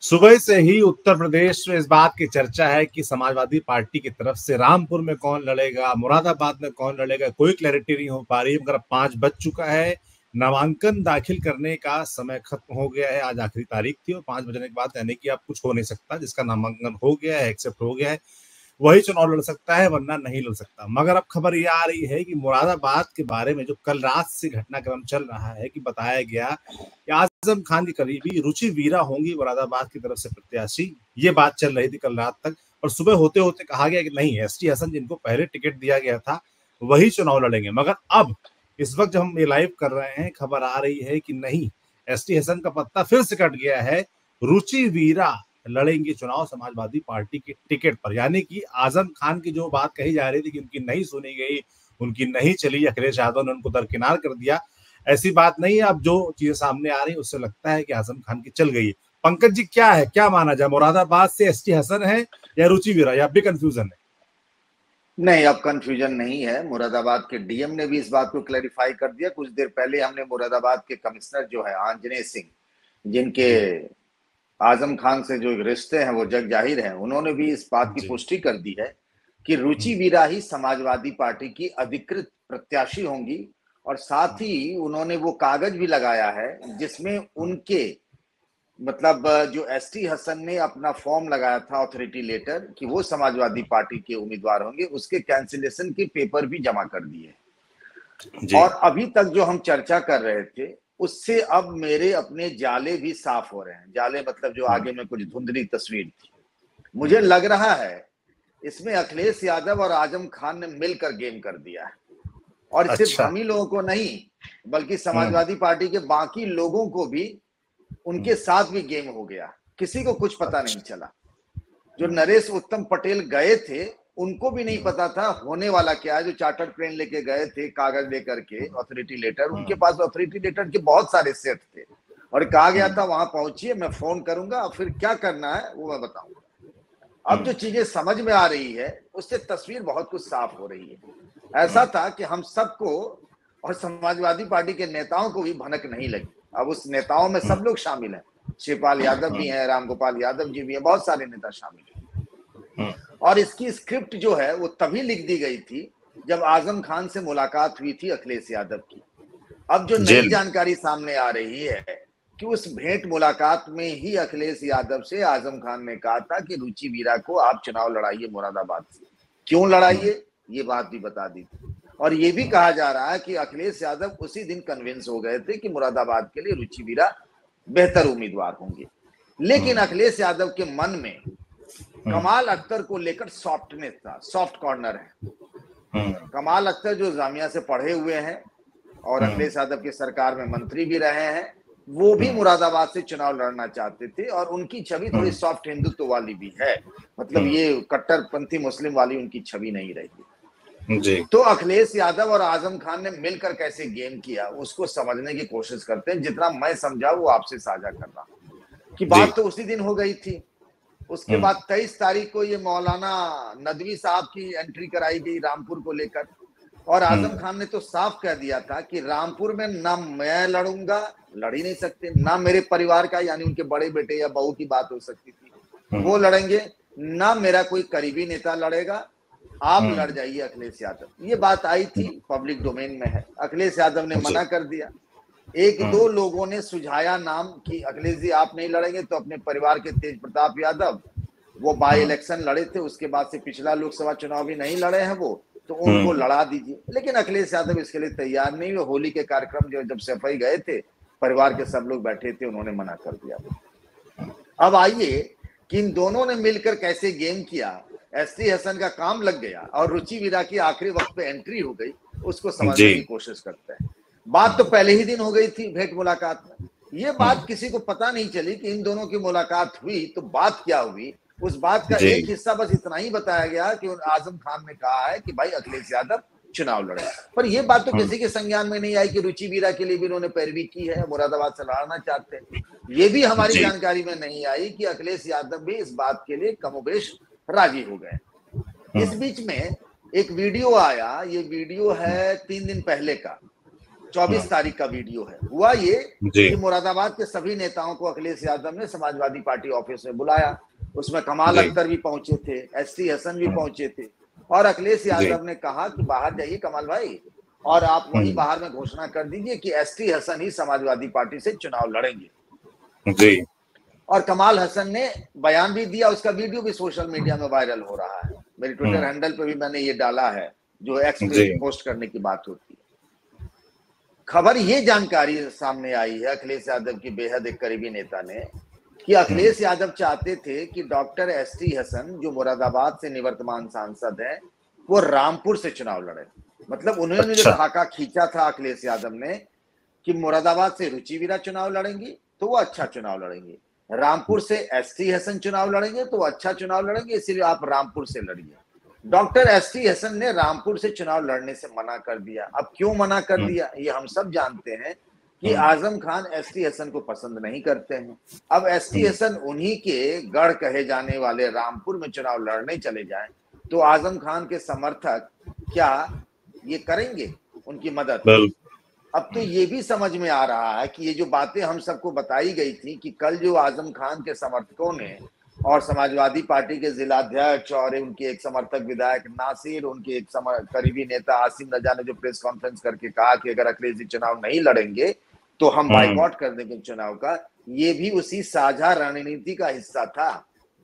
सुबह से ही उत्तर प्रदेश में इस बात की चर्चा है कि समाजवादी पार्टी की तरफ से रामपुर में कौन लड़ेगा, मुरादाबाद में कौन लड़ेगा, कोई क्लैरिटी नहीं हो पा रही। मगर 5 बज चुका है, नामांकन दाखिल करने का समय खत्म हो गया है। आज आखिरी तारीख थी और 5 बजने के बाद यानी कि अब कुछ हो नहीं सकता। जिसका नामांकन हो गया है, एक्सेप्ट हो गया है, वही चुनाव लड़ सकता है, वरना नहीं लड़ सकता। मगर अब खबर ये आ रही है कि मुरादाबाद के बारे में जो कल रात से घटनाक्रम चल रहा है कि बताया गया कि आजम खान की करीबी रुचि वीरा होंगी मुरादाबाद की तरफ से प्रत्याशी। ये बात चल रही थी कल रात तक और सुबह होते होते कहा गया कि नहीं, एसटी हसन जिनको पहले टिकट दिया गया था वही चुनाव लड़ेंगे। मगर अब इस वक्त जब हम ये लाइव कर रहे हैं, खबर आ रही है कि नहीं, एसटी हसन का पत्ता फिर से कट गया है। रुचि वीरा लड़ेंगे चुनाव समाजवादी पार्टी के टिकट पर। यानी कि आजम खान की जो बात कही जा रही थी कि उनकी नहीं सुनी गई, उनकी नहीं चली, अखिलेश यादव ने उनको दरकिनार कर दिया, ऐसी बात नहीं है। अब जो चीजें सामने आ रही है उससे लगता है कि आजम खान की चल गई। पंकज जी, क्या है, क्या माना जाए, मुरादाबाद से एसटी हसन है या रुचि वीरा, या भी कंफ्यूजन है? नहीं, अब कंफ्यूजन नहीं है। मुरादाबाद के डीएम ने भी इस बात को क्लैरिफाई कर दिया। कुछ देर पहले हमने मुरादाबाद के कमिश्नर जो है आंजनेय सिंह, जिनके आजम खान से जो रिश्ते हैं वो जग जाहिर हैं, उन्होंने भी इस बात की पुष्टि कर दी है कि रुचि वीरा ही समाजवादी पार्टी की अधिकृत प्रत्याशी होंगी। और साथ ही उन्होंने वो कागज भी लगाया है जिसमें उनके मतलब जो एसटी हसन ने अपना फॉर्म लगाया था, अथॉरिटी लेटर, कि वो समाजवादी पार्टी के उम्मीदवार होंगे, उसके कैंसिलेशन के पेपर भी जमा कर दिए। और अभी तक जो हम चर्चा कर रहे थे उससे अब मेरे अपने जाले भी साफ हो रहे हैं। जाले मतलब जो आगे में कुछ धुंधली तस्वीर थी। मुझे लग रहा है इसमें अखिलेश यादव और आजम खान ने मिलकर गेम कर दिया है। और सिर्फ हम ही लोगों को नहीं, बल्कि समाजवादी पार्टी के बाकी लोगों को भी उनके साथ भी गेम हो गया। किसी को कुछ पता नहीं चला। जो नरेश उत्तम पटेल गए थे उनको भी नहीं पता था होने वाला क्या है। जो चार्टर्ड प्लेन लेके गए थे कागज लेकर के, अथॉरिटी लेटर, उनके पास अथॉरिटी लेटर के बहुत सारे सेट थे और कहा गया था वहां पहुंचिए, मैं फोन करूंगा, फिर क्या करना है वो मैं बताऊंगा। अब जो चीजें समझ में आ रही है उससे तस्वीर बहुत कुछ साफ हो रही है। ऐसा था कि हम सबको और समाजवादी पार्टी के नेताओं को भी भनक नहीं लगी। अब उस नेताओं में सब लोग शामिल हैं, शिवपाल यादव भी हैं, रामगोपाल यादव जी भी हैं, बहुत सारे नेता शामिल हैं। और इसकी स्क्रिप्ट जो है वो तभी लिख दी गई थी जब आजम खान से मुलाकात हुई थी अखिलेश यादव की। अब जो नई जानकारी सामने आ रही है कि उस भेंट मुलाकात में ही अखिलेश यादव से आजम खान ने कहा था कि रुचि वीरा को आप चुनाव लड़ाइए मुरादाबाद से। क्यों लड़ाइए ये बात भी बता दी थी। और ये भी कहा जा रहा है कि अखिलेश यादव उसी दिन कन्विंस हो गए थे कि मुरादाबाद के लिए रुचि वीरा बेहतर उम्मीदवार होंगे। लेकिन अखिलेश यादव के मन में कमाल अख्तर को लेकर सॉफ्टनेस था, सॉफ्ट कॉर्नर है। कमाल अख्तर जो जामिया से पढ़े हुए हैं और अखिलेश यादव की सरकार में मंत्री भी रहे हैं, वो भी मुरादाबाद से चुनाव लड़ना चाहते थे। और उनकी छवि थोड़ी सॉफ्ट हिंदुत्व वाली भी है, मतलब ये कट्टरपंथी मुस्लिम वाली उनकी छवि नहीं रही जी। तो अखिलेश यादव और आजम खान ने मिलकर कैसे गेम किया उसको समझने की कोशिश करते हैं। जितना मैं समझा वो आपसे साझा कर रहा हूं कि बात तो उसी दिन हो गई थी। उसके बाद 23 तारीख को ये मौलाना नदवी साहब की एंट्री कराई गई रामपुर को लेकर। और आजम खान ने तो साफ कह दिया था कि रामपुर में ना मैं लड़ूंगा, लड़ ही नहीं सकते, ना मेरे परिवार का यानी उनके बड़े बेटे या बहू की बात हो सकती थी वो लड़ेंगे, ना मेरा कोई करीबी नेता लड़ेगा, आप लड़ जाइए अखिलेश यादव। ये बात आई थी, पब्लिक डोमेन में है। अखिलेश यादव ने मना कर दिया। एक दो लोगों ने सुझाया नाम कि अखिलेश जी आप नहीं लड़ेंगे तो अपने परिवार के तेज प्रताप यादव, वो बाई इलेक्शन लड़े थे, उसके बाद से पिछला लोकसभा चुनाव भी नहीं लड़े हैं वो, तो उनको लड़ा दीजिए। लेकिन अखिलेश यादव इसके लिए तैयार नहीं हुए। होली के कार्यक्रम जो जब सफाई गए थे, परिवार के सब लोग बैठे थे, उन्होंने मना कर दिया। अब आइए कि इन दोनों ने मिलकर कैसे गेम किया। एसटी हसन का काम लग गया और रुचि वीरा की आखिरी वक्त पे एंट्री हो गई, उसको समझने की कोशिश करते हैं। बात तो पहले ही दिन हो गई थी भेंट मुलाकात में। ये बात किसी को पता नहीं चली कि इन दोनों की मुलाकात हुई तो बात क्या हुई। उस बात का एक हिस्सा बस इतना ही बताया गया कि आजम खान ने कहा है कि भाई अखिलेश यादव चुनाव लड़े। पर यह बात तो किसी के संज्ञान में नहीं आई कि रुचि वीरा के लिए भी उन्होंने पैरवी की है, मुरादाबाद से लड़ना चाहते हैं। ये भी हमारी जानकारी में नहीं आई कि अखिलेश यादव भी इस बात के लिए कमोबेश राजी हो गए। इस बीच में एक वीडियो आया, ये वीडियो है 3 दिन पहले का, 24 तारीख का वीडियो है। हुआ ये कि मुरादाबाद के सभी नेताओं को अखिलेश यादव ने समाजवादी पार्टी ऑफिस में बुलाया। उसमें कमाल अख्तर भी पहुंचे थे, एसटी हसन भी पहुंचे थे, और अखिलेश यादव ने कहा कि बाहर जाइए कमाल भाई, और आप वहीं बाहर में घोषणा कर दीजिए कि एसटी हसन ही समाजवादी पार्टी से चुनाव लड़ेंगे जी। और कमाल हसन ने बयान भी दिया, उसका वीडियो भी सोशल मीडिया में वायरल हो रहा है। मेरी ट्विटर हैंडल पे भी मैंने ये डाला है, जो एक्स पे पोस्ट करने की बात होती है। खबर ये जानकारी सामने आई है अखिलेश यादव की बेहद एक करीबी नेता ने, कि अखिलेश यादव चाहते थे कि डॉक्टर एसटी हसन जो मुरादाबाद से निवर्तमान सांसद हैं, वो रामपुर से चुनाव लड़े। मतलब उन्होंने जो खाका खींचा था अखिलेश यादव ने कि मुरादाबाद से रुचि वीरा चुनाव लड़ेंगी तो वो अच्छा चुनाव लड़ेंगे, रामपुर से एसटी हसन चुनाव लड़ेंगे तो वो अच्छा चुनाव लड़ेंगे, इसीलिए आप रामपुर से लड़िए। डॉक्टर एसटी हसन ने रामपुर से चुनाव लड़ने से मना कर दिया। अब क्यों मना कर दिया, ये हम सब जानते हैं कि आजम खान एसटी हसन को पसंद नहीं करते हैं। अब एसटी हसन उन्हीं के गढ़ कहे जाने वाले रामपुर में चुनाव लड़ने चले जाएं तो आजम खान के समर्थक क्या ये करेंगे उनकी मदद? अब तो ये भी समझ में आ रहा है कि ये जो बातें हम सबको बताई गई थी कि कल जो आजम खान के समर्थकों ने और समाजवादी पार्टी के जिलाध्यक्ष और उनके एक समर्थक विधायक नासिर, उनके एक करीबी नेता आसिम रजा ने जो प्रेस कॉन्फ्रेंस करके कहा कि अगर अखिलेश जी चुनाव नहीं लड़ेंगे तो हम बाइकआउट कर देंगे चुनाव का, ये भी उसी साझा रणनीति का हिस्सा था,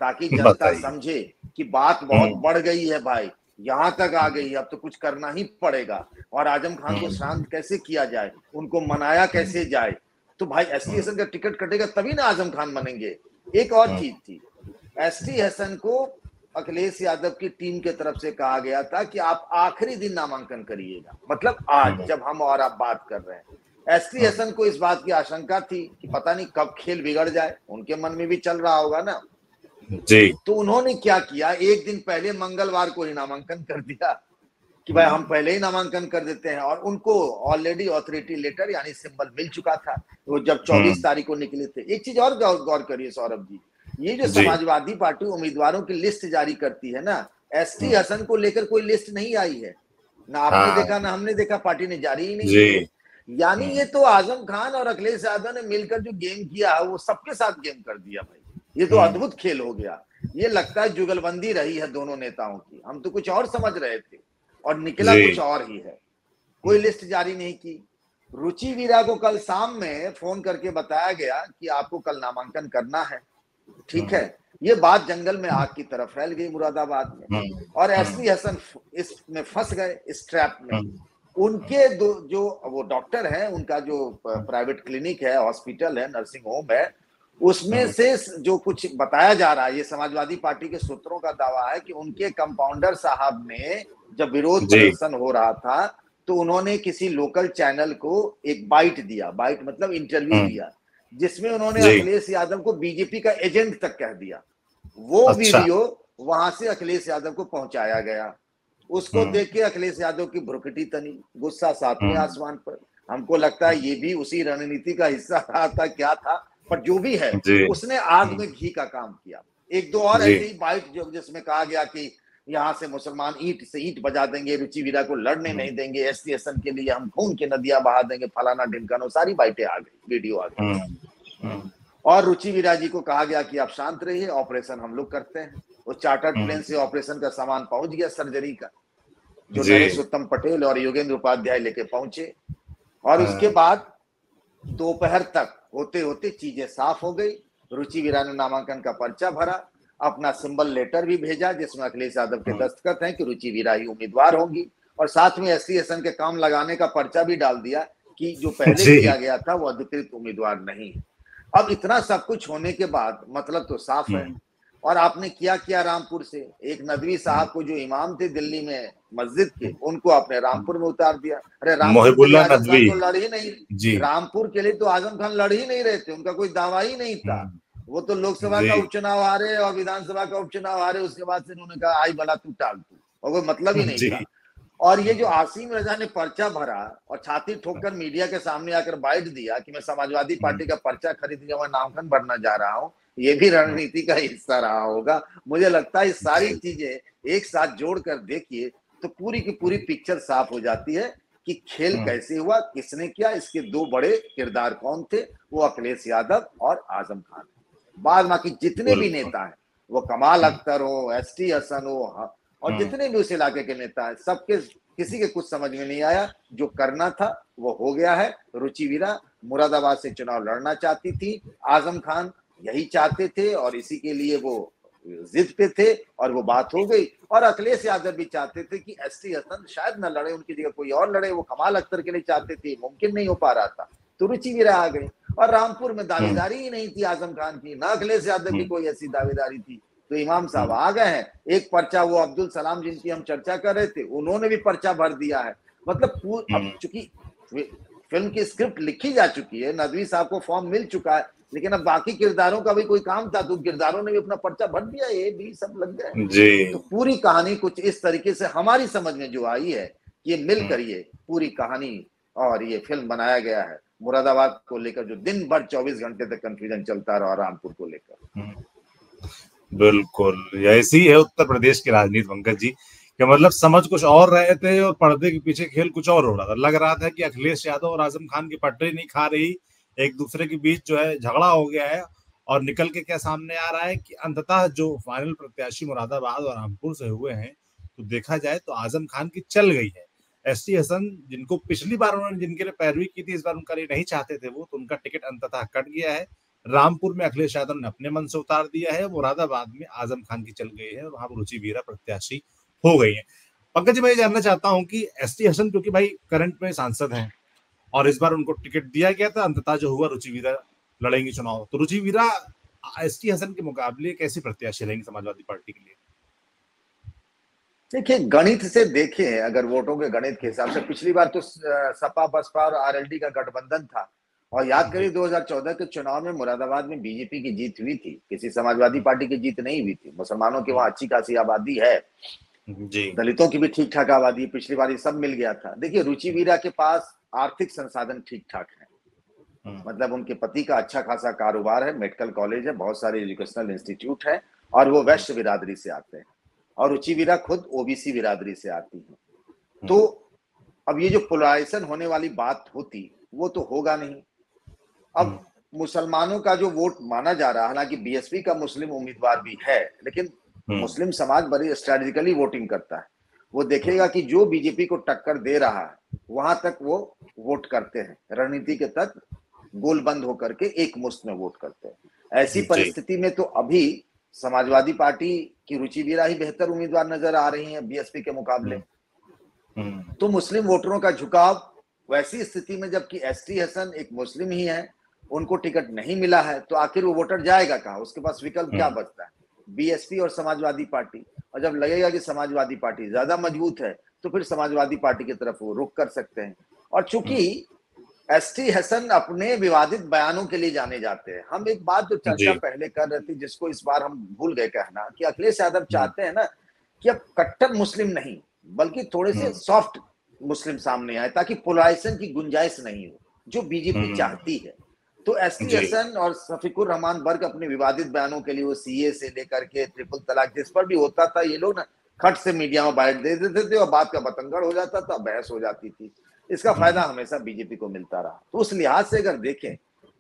ताकि जनता समझे कि बात बहुत बढ़ गई है भाई, यहां तक आ गई, अब तो कुछ करना ही पड़ेगा, और आजम खान को शांत कैसे किया जाए, उनको मनाया कैसे जाए। तो भाई एसटी हसन का टिकट कटेगा तभी ना आजम खान बनेंगे। एक और चीज थी, एसटी हसन को अखिलेश यादव की टीम के तरफ से कहा गया था कि आप आखिरी दिन नामांकन करिएगा, मतलब आज जब हम और आप बात कर रहे हैं। एसटी हसन को इस बात की आशंका थी कि पता नहीं कब खेल बिगड़ जाए, उनके मन में भी चल रहा होगा ना जी। तो उन्होंने क्या किया, एक दिन पहले मंगलवार को ही नामांकन कर दिया कि भाई हम पहले ही नामांकन कर देते हैं, और उनको ऑलरेडी ऑथोरिटी लेटर यानी सिंबल मिल चुका था, वो जब 24 तारीख को निकले थे। एक चीज और गौर करिए सौरभ जी, ये जो समाजवादी पार्टी उम्मीदवारों की लिस्ट जारी करती है ना, एसटी हसन को लेकर कोई लिस्ट नहीं आई है, ना आपने देखा ना हमने देखा, पार्टी ने जारी ही नहीं की। यानी ये तो आजम खान और अखिलेश यादव ने मिलकर जो गेम किया वो सबके साथ गेम कर दिया भाई, ये तो अद्भुत खेल हो गया। ये लगता है जुगलबंदी रही है दोनों नेताओं की, हम तो कुछ और समझ रहे थे और निकला कुछ और ही है। कोई लिस्ट जारी नहीं की। रुचि वीरा को कल शाम में फोन करके बताया गया कि आपको कल नामांकन करना है, ठीक है। ये बात जंगल में आग की तरफ फैल गई मुरादाबाद में, और एसटी हसन इसमें फंस गए, इस ट्रैप में। उनके जो वो डॉक्टर है, उनका जो प्राइवेट क्लिनिक है, हॉस्पिटल है, नर्सिंग होम है, उसमें से जो कुछ बताया जा रहा है, ये समाजवादी पार्टी के सूत्रों का दावा है कि उनके कंपाउंडर साहब ने जब विरोध प्रदर्शन हो रहा था तो उन्होंने किसी लोकल चैनल को एक बाइट दिया, बाइट मतलब इंटरव्यू दिया, जिसमें उन्होंने अखिलेश यादव को बीजेपी का एजेंट तक कह दिया। वो वीडियो वहां से अखिलेश यादव को पहुंचाया गया। उसको देख के अखिलेश यादव की भ्रुकुटी तनी, गुस्सा सातवें आसमान पर। हमको लगता है ये भी उसी रणनीति का हिस्सा रहा था, क्या था, पर जो भी है उसने आग में घी का काम किया। एक दो और ऐसी बाइट जो जिसमें कहा गया कि यहाँ से मुसलमान ईंट से ईंट बजा देंगे, रुचि वीरा को लड़ने नहीं देंगे, एसटी हसन के लिए हम खून की नदियां बहा देंगे, फलाना ढिमकाना, सारी बाइटें आ गई, वीडियो आ गई। और रुचि वीरा जी को कहा गया कि आप शांत रहिए, ऑपरेशन हम लोग करते हैं। वो चार्टर्ड प्लेन से ऑपरेशन का सामान पहुंच गया, सर्जरी का, जो नरेश उत्तम पटेल और योगेंद्र उपाध्याय लेके पहुंचे। और उसके बाद दोपहर तक होते होते चीजें साफ हो गई। रुचि वीरा ने नामांकन का पर्चा भरा, अपना सिंबल लेटर भी भेजा जिसमें अखिलेश यादव के दस्तखत हैं कि रुचि वीरा ही उम्मीदवार होंगी, और साथ में एसटी हसन के काम लगाने का पर्चा भी डाल दिया कि जो पहले किया गया था वो अधिकृत उम्मीदवार नहीं है। अब इतना सब कुछ होने के बाद मतलब तो साफ है। और आपने क्या रामपुर से एक नदवी साहब को, जो इमाम थे दिल्ली में मस्जिद के, उनको आपने रामपुर में उतार दिया। अरे रामपुर के लिए आजम खान तो लड़ ही नहीं, रामपुर के लिए तो आजम खान लड़ ही नहीं रहे थे, उनका कोई दावा ही नहीं था। वो तो लोकसभा का उपचुनाव हारे और विधानसभा का उपचुनाव हारे, उसके बाद से उन्होंने कहा आई भला तू टाल तू, और कोई मतलब ही नहीं था। और ये जो आसिम रजा ने पर्चा भरा और छाती ठोककर मीडिया के सामने आकर बाइट दिया कि मैं समाजवादी पार्टी का पर्चा खरीद के मैं नामांकन भरना जा रहा हूँ, ये भी रणनीति का हिस्सा रहा होगा। मुझे लगता है ये सारी चीजें एक साथ जोड़कर देखिए तो पूरी की पूरी पिक्चर साफ हो जाती है कि खेल कैसे हुआ, किसने किया, इसके दो बड़े किरदार कौन थे, वो अखिलेश यादव और आजम खान। बाद बाकी जितने भी नेता हैं, वो कमाल अख्तर हो, एसटी हसन हो, और जितने भी उस इलाके के नेता हैं, सबके किसी के कुछ समझ में नहीं आया। जो करना था वो हो गया है। रुचि वीरा मुरादाबाद से चुनाव लड़ना चाहती थी, आजम खान यही चाहते थे और इसी के लिए वो जिद पे थे और वो बात हो गई। और अखिलेश यादव भी चाहते थे कि एसटी हसन शायद न लड़े, उनकी जगह कोई और लड़े, वो कमाल अख्तर के लिए चाहते थे, मुमकिन नहीं हो पा रहा था, तो रुचि वीरा आ गई। और रामपुर में दावेदारी ही नहीं थी आजम खान की, ना अखिलेश यादव की कोई ऐसी दावेदारी थी, तो इमाम साहब आ गए हैं। एक पर्चा वो अब्दुल सलाम जिनकी हम चर्चा कर रहे थे, उन्होंने भी पर्चा भर दिया है। मतलब अब चूंकि फिल्म की स्क्रिप्ट लिखी जा चुकी है, नदवी साहब को फॉर्म मिल चुका है, लेकिन अब बाकी किरदारों का भी कोई काम था, तो किरदारों ने भी अपना पर्चा भर दिया, ये भी सब लग गए। तो पूरी कहानी कुछ इस तरीके से हमारी समझ में जो आई है, ये मिलकर ये पूरी कहानी और ये फिल्म बनाया गया है। मुरादाबाद को लेकर जो दिन भर 24 घंटे तक कंफ्यूजन चलता रहा, रामपुर को लेकर। बिल्कुल ऐसी है उत्तर प्रदेश की राजनीति पंकज जी, कि मतलब समझ कुछ और रहे थे और पर्दे के पीछे खेल कुछ और हो रहा था। लग रहा था कि अखिलेश यादव और आजम खान की पटरी नहीं खा रही, एक दूसरे के बीच जो है झगड़ा हो गया है। और निकल के क्या सामने आ रहा है कि अंततः जो फाइनल प्रत्याशी मुरादाबाद और रामपुर से हुए हैं, तो देखा जाए तो आजम खान की चल गई है। एसटी हसन जिनको पिछली बार उन्होंने जिनके लिए पैरवी की थी, इस बार उनका नहीं चाहते थे वो, तो उनका टिकट अंततः कट गया है। रामपुर में अखिलेश यादव ने अपने मन से उतार दिया है, मुरादाबाद में आजम खान की चल गई है और वहां रुचि वीरा प्रत्याशी हो गई है। पंकज जी, मैं ये जानना चाहता हूं कि एसटी हसन क्योंकि भाई करंट में सांसद हैं और इस बार उनको टिकट दिया गया था, अंततः जो हुआ रुचि वीरा लड़ेंगी चुनाव, तो रुचि वीरा एसटी हसन के मुकाबले कैसी प्रत्याशी रहेंगी समाजवादी पार्टी के लिए? देखिए, गणित से देखें, अगर वोटों के गणित के हिसाब से पिछली बार तो सपा बसपा और आरएलडी का गठबंधन था, और याद करिए 2014 के चुनाव में मुरादाबाद में बीजेपी की जीत हुई थी, किसी समाजवादी पार्टी की जीत नहीं हुई थी। मुसलमानों की वहां अच्छी खासी आबादी है जी, दलितों की भी ठीक ठाक आबादी, पिछली बार ये सब मिल गया था। देखिए, रुचि वीरा के पास आर्थिक संसाधन ठीक ठाक है, मतलब उनके पति का अच्छा खासा कारोबार है, मेडिकल कॉलेज है, बहुत सारे एजुकेशनल इंस्टीट्यूट है, और वो वैश्य बिरादरी से आते हैं, और रुचि वीरा खुद ओबीसी बिरादरी से आती है। तो अब ये जो पोलराइजेशन होने वाली बात होती, वो तो होगा नहीं। अब मुसलमानों का जो वोट माना जा रहा है, हालांकि बीएसपी का मुस्लिम उम्मीदवार भी है, लेकिन मुस्लिम समाज बड़ी स्ट्रेटेजिकली वोटिंग करता है। वो देखेगा कि जो बीजेपी को टक्कर दे रहा है, वहां तक वो वोट करते हैं, रणनीति के तहत गोलबंद होकर के एक मुश्त में वोट करते हैं। ऐसी परिस्थिति में तो अभी समाजवादी पार्टी की रुचि वीरा ही बेहतर उम्मीदवार नजर आ रही है बीएसपी के मुकाबले। तो मुस्लिम वोटरों का झुकाव वैसी स्थिति में, जबकि एसटी हसन एक मुस्लिम ही है, उनको टिकट नहीं मिला है, तो आखिर वो वोटर जाएगा कहां? उसके पास विकल्प क्या बचता है? बीएसपी और समाजवादी पार्टी। और जब लगेगा कि समाजवादी पार्टी ज्यादा मजबूत है, तो फिर समाजवादी पार्टी की तरफ वो रुख कर सकते हैं। और चूंकि एसटी हसन अपने विवादित बयानों के लिए जाने जाते हैं, हम एक बात जो चर्चा पहले कर रहे थे, जिसको इस बार हम भूल गए कहना, कि अखिलेश यादव चाहते हैं ना कि अब कट्टर मुस्लिम नहीं, बल्कि थोड़े से सॉफ्ट मुस्लिम सामने आए, ताकि पोलराइजेशन की गुंजाइश नहीं हो, जो बीजेपी चाहती है। तो एसटी हसन और शफीकुर रहमान बर्ग अपने विवादित बयानों के लिए, वो सीए से लेकर के ट्रिपल तलाक, जिस पर भी होता था, ये लोग ना खट से मीडिया में बाइट दे देते थे और बात का बतंगड़ हो जाता था, बहस हो जाती थी। इसका फायदा हमेशा बीजेपी को मिलता रहा। तो उस लिहाज से अगर देखें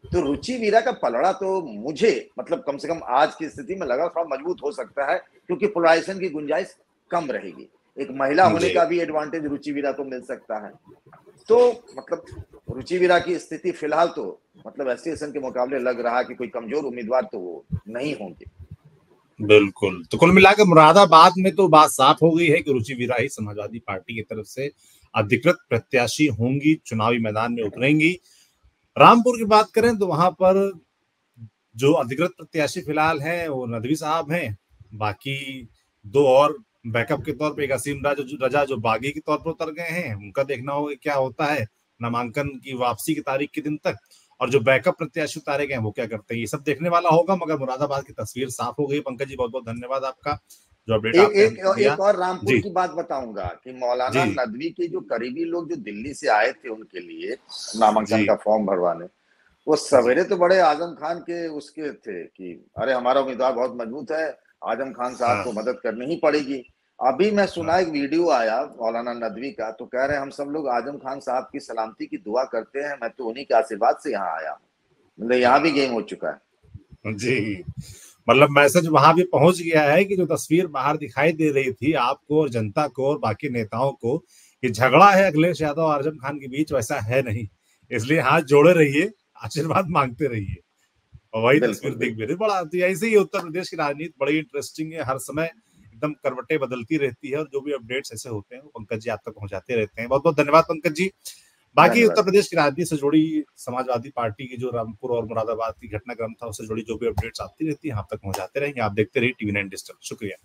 तो रुचि वीरा का पलड़ा तो मुझे, मतलब कम से कम आज की स्थिति में लगा थोड़ा मजबूत हो सकता है, क्योंकि पोलराइजेशन की गुंजाइश कम रहेगी। एक महिला होने का भी एडवांटेज रुचि वीरा को मिल सकता है। तो मतलब रुचि वीरा की स्थिति फिलहाल तो मतलब एसटी हसन के मुकाबले लग रहा है कि कोई कमजोर उम्मीदवार तो वो नहीं होंगे। बिल्कुल, तो कुल मिलाकर मुरादाबाद में तो बात साफ हो गई है कि रुचि वीरा ही समाजवादी पार्टी की तरफ से अधिकृत प्रत्याशी होंगी, चुनावी मैदान में उतरेंगी। रामपुर की बात करें तो वहां पर जो अधिकृत प्रत्याशी फिलहाल हैं वो नदवी साहब हैं, बाकी दो और बैकअप के तौर पे एक असीम रजा जो बागी के तौर पर उतर गए हैं, उनका देखना होगा क्या होता है नामांकन की वापसी की तारीख के दिन तक, और जो बैकअप प्रत्याशी उतारे गए वो क्या करते हैं, ये सब देखने वाला होगा। मगर मुरादाबाद की तस्वीर साफ हो गई। पंकज जी, बहुत बहुत धन्यवाद आपका जो अपडेट आपने दिया। एक और रामपुर की बात बताऊंगा कि मौलाना नदवी के जो करीबी लोग जो दिल्ली से आए थे उनके लिए नामांकन का फॉर्म भरवाने, वो सवेरे तो बड़े आजम खान के उसके थे कि अरे हमारा उम्मीदवार बहुत मजबूत है, आजम खान साहब को मदद करनी ही पड़ेगी। अभी मैं सुना एक वीडियो आया मौलाना नदवी का, तो कह रहे हैं हम सब लोग आजम खान साहब की सलामती की दुआ करते हैं, मैं तो उन्हीं के आशीर्वाद से यहाँ आया। मतलब यहाँ भी गेम हो चुका है जी। मतलब मैसेज वहां भी पहुंच गया है कि जो तस्वीर बाहर दिखाई दे रही थी आपको और जनता को और बाकी नेताओं को कि झगड़ा है अखिलेश यादव और आजम खान के बीच, वैसा है नहीं। इसलिए हाथ जोड़े रहिए, आशीर्वाद मांगते रहिए। और वही तस्वीर बिल्कुल दिख भी बिल्कुल। रही। बड़ा ऐसे ही उत्तर प्रदेश की राजनीति बड़ी इंटरेस्टिंग है, हर समय एकदम करवटें बदलती रहती है और जो भी अपडेट्स ऐसे होते हैं वो पंकज जी आप तक पहुंचाते रहते हैं। बहुत बहुत धन्यवाद पंकज जी। बाकी उत्तर धन्यवाद। प्रदेश की राजनीति से जुड़ी समाजवादी पार्टी की जो रामपुर और मुरादाबाद की घटनाक्रम था उससे जुड़ी जो भी अपडेट्स आती रहती है आप तक पहुंचाते रहेंगे। आप देखते रहिए टीवी 9 डिजिटल। शुक्रिया।